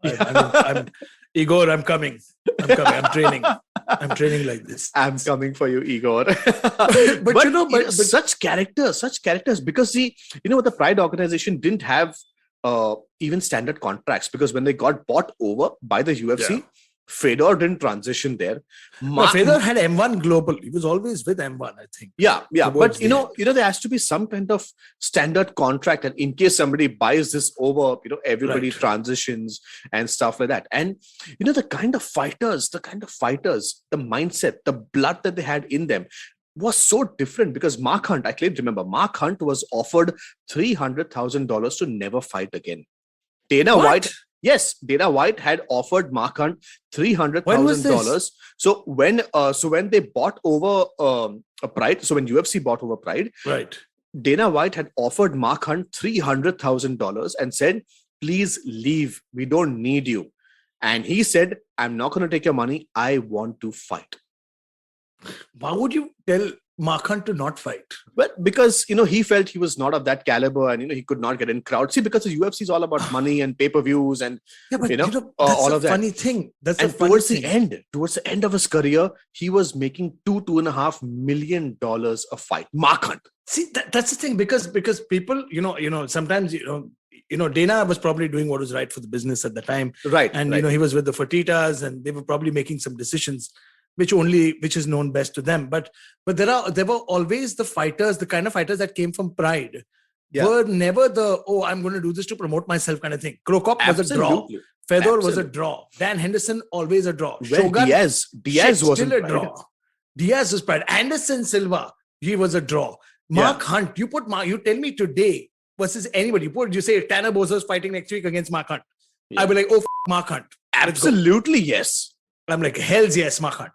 Igor, I'm coming. I'm training. I'm training like this. I'm coming for you, Igor. but such characters, because the Pride organization didn't have even standard contracts, because when they got bought over by the UFC, Fedor didn't transition there. Fedor had M1 Global. He was always with M1, I think. Yeah. But there has to be some kind of standard contract, and in case somebody buys this over, everybody transitions and stuff like that. And the kind of fighters, the mindset, the blood that they had in them was so different, because Mark Hunt, I claim to remember, Mark Hunt was offered $300,000 to never fight again. Dana White had offered Mark Hunt $300,000. So when they bought over Pride, so when UFC bought over Pride, Dana White had offered Mark Hunt $300,000 and said, please leave. We don't need you. And he said, I'm not going to take your money. I want to fight. Why would you tell Mark Hunt to not fight? Well, because, he felt he was not of that caliber, and, he could not get in crowd. See, because the UFC is all about money and pay-per-views and, that's all of that. Funny thing. Towards the end of his career, he was making $2.5 million a fight. Mark Hunt. See, that's the thing, because people, sometimes, Dana was probably doing what was right for the business at the time. Right. And, he was with the Fertitas, and they were probably making some decisions which is known best to them. But there were always the fighters, the kind of fighters that came from Pride, were never I'm going to do this to promote myself kind of thing. Krokop was a draw. Fedor was a draw. Dan Henderson, always a draw. Well, Shogun, Diaz was still a draw. Diaz was Pride. Anderson Silva, he was a draw. Mark Hunt, you tell me today versus anybody, you say Tanner Bozer's fighting next week against Mark Hunt. I'll be like, Mark Hunt. Absolutely, yes. I'm like, hell's yes, Mark Hunt.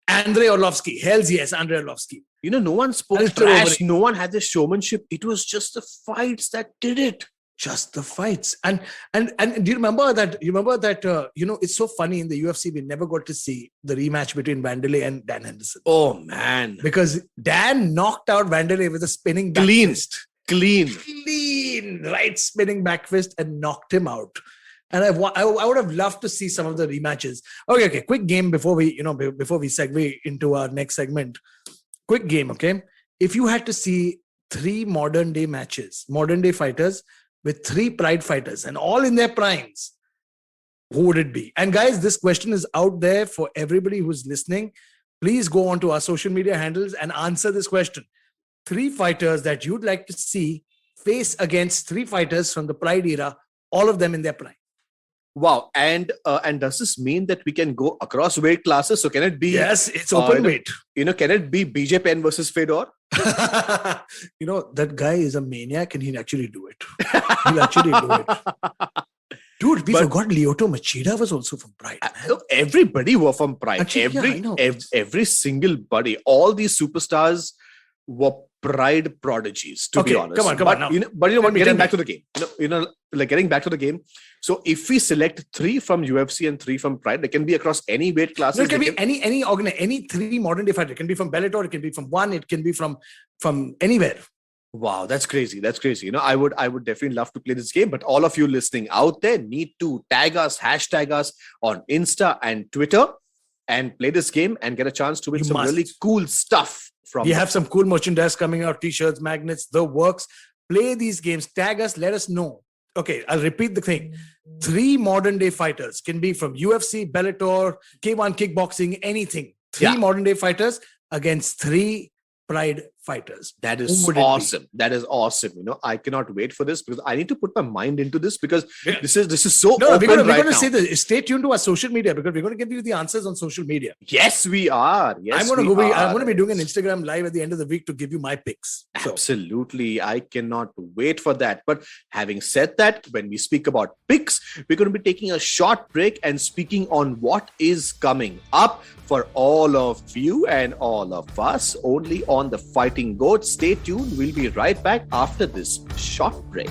Andrei Orlovsky, hell's yes, Andrei Orlovsky. No one spoke trash. No one had the showmanship. It was just the fights that did it. Just the fights. And do you remember that? It's so funny, in the UFC, we never got to see the rematch between Wanderlei and Dan Henderson. Oh, man. Because Dan knocked out Wanderlei with a spinning back fist. Clean, right spinning back fist, and knocked him out. And I would have loved to see some of the rematches. Okay. Quick game before we segue into our next segment. Quick game, okay? If you had to see 3 modern day fighters with 3 Pride fighters and all in their primes, who would it be? And guys, this question is out there for everybody who's listening. Please go on to our social media handles and answer this question. 3 fighters that you'd like to see face against 3 fighters from the Pride era, all of them in their prime. Wow. And does this mean that we can go across weight classes? So can it be... Yes, it's open weight. Can it be BJ Penn versus Fedor? That guy is a maniac, and he'll actually do it. Dude, we forgot Lyoto Machida was also from Pride. Everybody were from Pride. Actually, every single buddy. All these superstars were Pride prodigies, to be honest. Come on. But getting back to the game. Getting back to the game. So if we select 3 from UFC and 3 from Pride, they can be across any weight classes. No, it can be any 3 modern day fighters. It can be from Bellator. It can be from one. It can be from anywhere. Wow, that's crazy. I would definitely love to play this game, but all of you listening out there need to hashtag us on Insta and Twitter, and play this game and get a chance to win really cool stuff. We have some cool merchandise coming out, t-shirts, magnets, the works. Play these games, tag us, let us know. Okay, I'll repeat the thing. 3 modern day fighters can be from UFC, Bellator, K1 kickboxing, anything. 3 modern day fighters against 3 Pride fighters. That is awesome. That is awesome. I cannot wait for this, because I need to put my mind into this, because this is so open we're right going to now. say this. Stay tuned to our social media, because we're going to give you the answers on social media. Yes, we are. I'm going to be doing an Instagram live at the end of the week to give you my picks. Absolutely. I cannot wait for that. But having said that, when we speak about picks, we're going to be taking a short break and speaking on what is coming up for all of you and all of us, only on the Fighting G.O.A.T. Stay tuned. We'll be right back after this short break.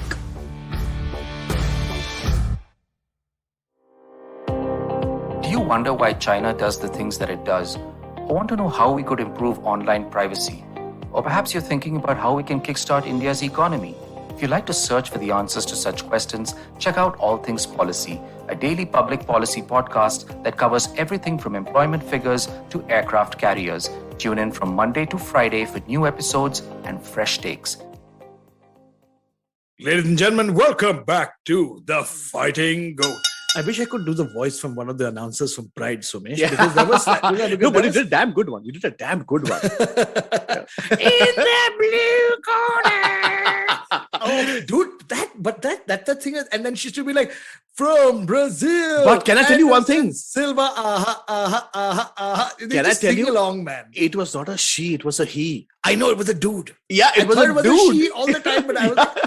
Do you wonder why China does the things that it does? Or want to know how we could improve online privacy? Or perhaps you're thinking about how we can kickstart India's economy. If you'd like to search for the answers to such questions, check out All Things Policy, a daily public policy podcast that covers everything from employment figures to aircraft carriers. Tune in from Monday to Friday for new episodes and fresh takes. Ladies and gentlemen, welcome back to the Fighting G.O.A.T. I wish I could do the voice from one of the announcers from Pride, Somesh. Yeah. Because there was No, but you did a damn good one. You did a damn good one. In the blue corner. Oh, dude, that's the thing. And then she used to be like, from Brazil. But can I tell you one thing? Silva, They Can I just tell sing you? along, man. It was not a she, it was a he. I know it was a dude. Yeah, it was thought a it was dude. a she all the time, but I was like,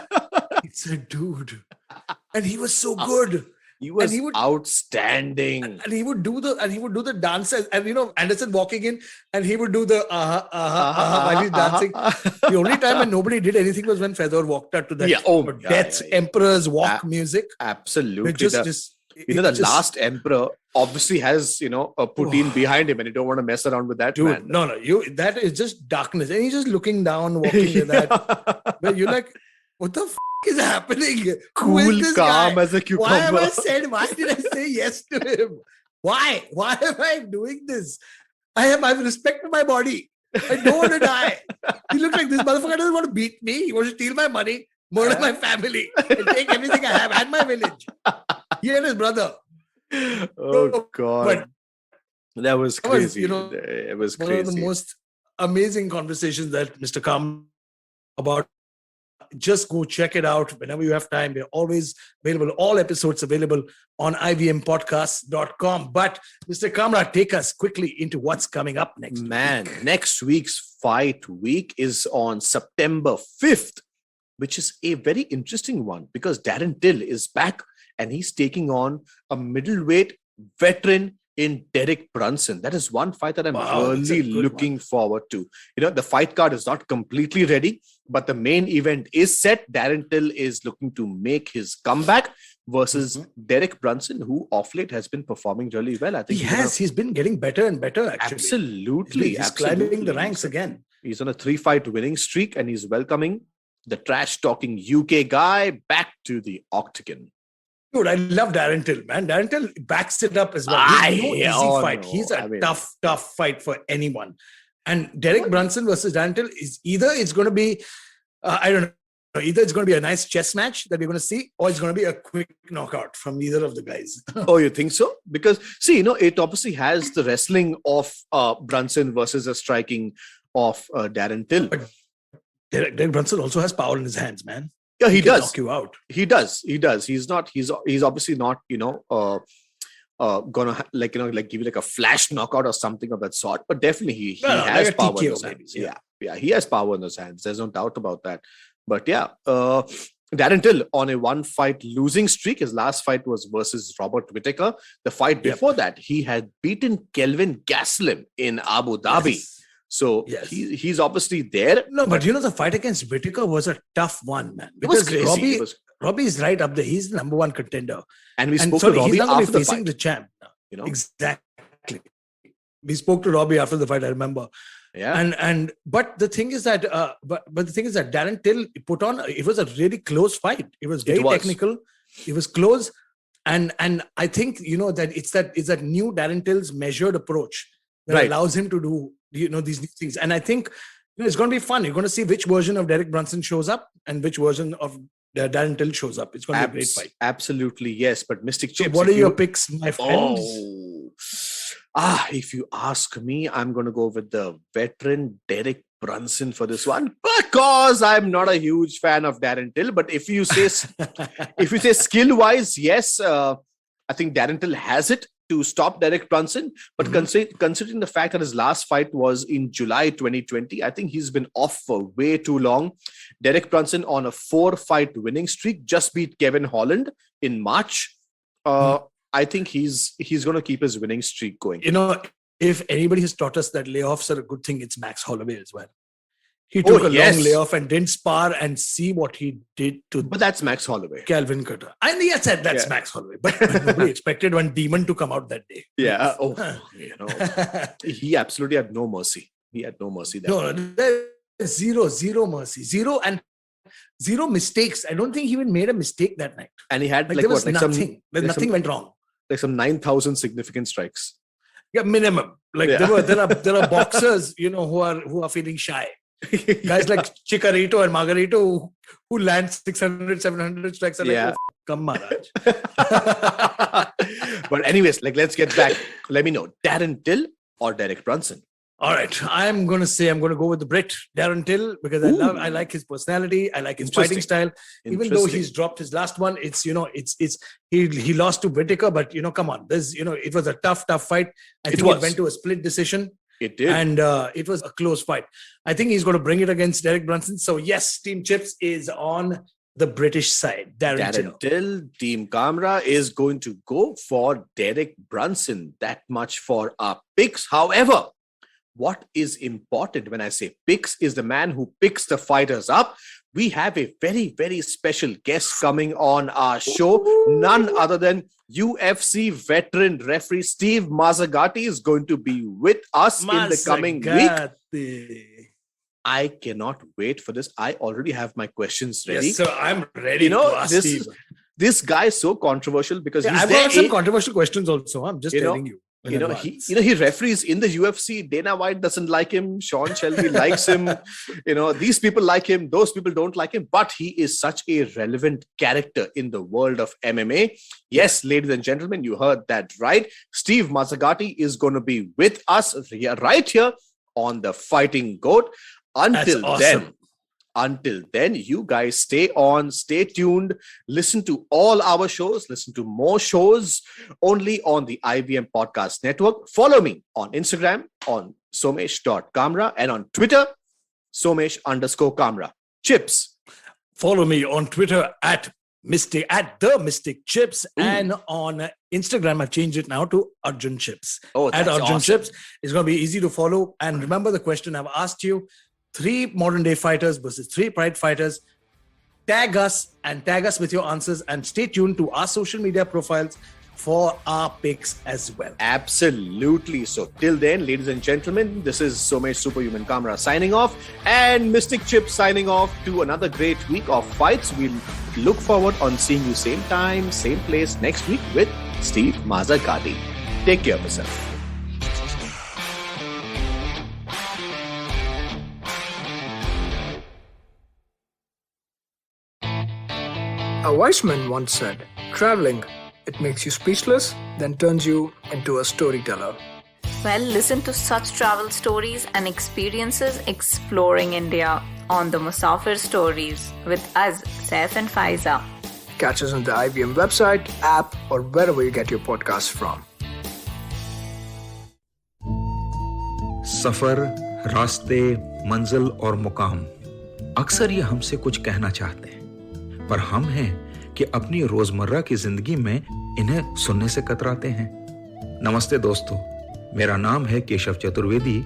it's a dude. And he was so good. He was he would- outstanding. And he would do the dances, and Anderson walking in, and he would do the while he's dancing. The only time when nobody did anything was when Fedor walked out to that Death's Emperor's Walk music. Absolutely. The last emperor obviously has a Putin behind him, and you don't want to mess around with that, dude. man. No, that is just darkness, and he's just looking down, walking with that. But you're like, what the is happening? Who Cool, is this calm guy? as a cucumber. Why did I say yes to him? Why am I doing this? I have respect for my body. I don't want to die. He looks like this motherfucker doesn't want to beat me. He wants to steal my money, murder my family, and take everything I have and my village. He and his brother. Oh God. But that was crazy. Was, it was one crazy. of the most amazing conversations that Mr. Kamra about. Just go check it out whenever you have time. We're always available. All episodes available on ivmpodcast.com. But Mr. Kamra, take us quickly into what's coming up next week. Next week's fight week is on September 5th, which is a very interesting one because Darren Till is back and he's taking on a middleweight veteran in Derek Brunson. That is one fight that I'm really looking forward to. The fight card is not completely ready, but the main event is set. Darren Till is looking to make his comeback versus Derek Brunson, who off late has been performing really well. I think he's been getting better and better, actually. Absolutely. He's climbing the ranks again. He's on a 3-fight winning streak and he's welcoming the trash-talking UK guy back to the octagon. Dude, I love Darren Till, man. Darren Till backs it up as well. He's no easy fight. No. He's a tough fight for anyone. And Derek Brunson versus Darren Till is either it's going to be, I don't know, either it's going to be a nice chess match that we're going to see, or it's going to be a quick knockout from either of the guys. Oh, you think so? Because, see, it obviously has the wrestling of Brunson versus the striking of Darren Till. But Derek Brunson also has power in his hands, man. Yeah, he does. Knock you out. He does. He's obviously not, gonna give you like a flash knockout or something of that sort. But definitely he has like power TKO, in his hands. Yeah, he has power in his hands. There's no doubt about that. But yeah, Darren Till on a 1-fight losing streak. His last fight was versus Robert Whittaker. The fight before that, he had beaten Kelvin Gastelum in Abu Dhabi. Yes. So he's obviously there. No, but the fight against Whittaker was a tough one, man. Because it was crazy. Robbie is right up there. He's the number one contender. And we spoke to Robbie he's not going after to be the facing fight. the champ. Exactly. We spoke to Robbie after the fight, I remember. Yeah. But the thing is that Darren Till put on, it was a really close fight. It was very technical. It was close. And I think, that it's that new Darren Till's measured approach that allows him to do, these new things. And I think it's going to be fun. You're going to see which version of Derek Brunson shows up and which version of Darren Till shows up. It's going to be a great fight. Absolutely, yes. But Mystic Chips, what are your picks, my friends? If you ask me, I'm going to go with the veteran Derek Brunson for this one because I'm not a huge fan of Darren Till. But if you say skill-wise, yes, I think Darren Till has it to stop Derek Brunson. But considering the fact that his last fight was in July 2020, I think he's been off for way too long. Derek Brunson on a 4-fight winning streak just beat Kevin Holland in March. I think he's going to keep his winning streak going. If anybody has taught us that layoffs are a good thing, it's Max Holloway as well. He took a long layoff and didn't spar and see what he did to. But that's Max Holloway. Calvin Cutter. And yes, that's Max Holloway. But nobody expected one demon to come out that day. Yeah. He absolutely had no mercy. He had no mercy. Zero mercy. Zero mistakes. I don't think he even made a mistake that night. And he had nothing went wrong. Like some 9,000 significant strikes. Yeah, minimum. There are boxers, who are feeling shy. Guys like Chicharito and Margarito who land 600, 700 strikes are like, oh, come Maharaj. But anyways, let's get back. Let me know, Darren Till or Derek Brunson? All right, I'm going to go with the Brit, Darren Till, because I like his personality, I like his fighting style. Even though he's dropped his last one, he lost to Whittaker, but come on, it was a tough fight. I think it went to a split decision. It did, and it was a close fight. I think he's going to bring it against Derek Brunson. So yes, Team Chips is on the British side. Darren Till, Team Kamra is going to go for Derek Brunson. That much for our picks. However, what is important when I say picks is the man who picks the fighters up. We have a very, very special guest coming on our show. None other than UFC veteran referee Steve Mazzagatti is going to be with us in the coming week. I cannot wait for this. I already have my questions ready. Yes, sir. I'm ready to ask Steve. This guy is so controversial because I've got some controversial questions also. I'm just telling you. He referees in the UFC. Dana White doesn't like him. Sean Shelby likes him. These people like him. Those people don't like him. But he is such a relevant character in the world of MMA. Yes, ladies and gentlemen, you heard that right. Steve Mazzagatti is going to be with us right here on the Fighting G.O.A.T. Until then, you guys stay on, stay tuned, listen to all our shows, listen to more shows only on the IVM Podcast Network. Follow me on Instagram on somesh.kamra and on Twitter, somesh_kamra. Chips. Follow me on Twitter at the Mystic Chips, and on Instagram I've changed it now to Arjun Chips. At Arjun Chips. It's going to be easy to follow. And remember the question I've asked you: 3 modern day fighters versus 3 Pride fighters. Tag us with your answers, and stay tuned to our social media profiles for our picks as well. Absolutely. So till then, ladies and gentlemen, this is Somesh Superhuman Kamra signing off, and Mystic Chip signing off to another great week of fights. We'll look forward on seeing you same time, same place next week with Steve Mazzagatti. Take care of yourself. A wise man once said, traveling, it makes you speechless, then turns you into a storyteller. Well, listen to such travel stories and experiences exploring India on the Musafir Stories with us, Saif and Faiza. Catch us on the IVM website, app, or wherever you get your podcasts from. सफर, रास्ते, मंजिल और मुकाम अक्सर ये हमसे कुछ कहना चाहते हैं, पर हम हैं कि अपनी रोजमर्रा की जिंदगी में इन्हें सुनने से कतराते हैं। नमस्ते दोस्तों, मेरा नाम है केशव चतुर्वेदी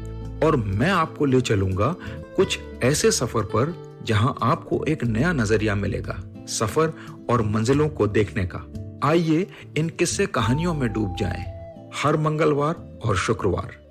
और मैं आपको ले चलूंगा कुछ ऐसे सफर पर जहां आपको एक नया नजरिया मिलेगा सफर और मंजिलों को देखने का। आइए इन किस्से कहानियों में डूब जाएं। हर मंगलवार और शुक्रवार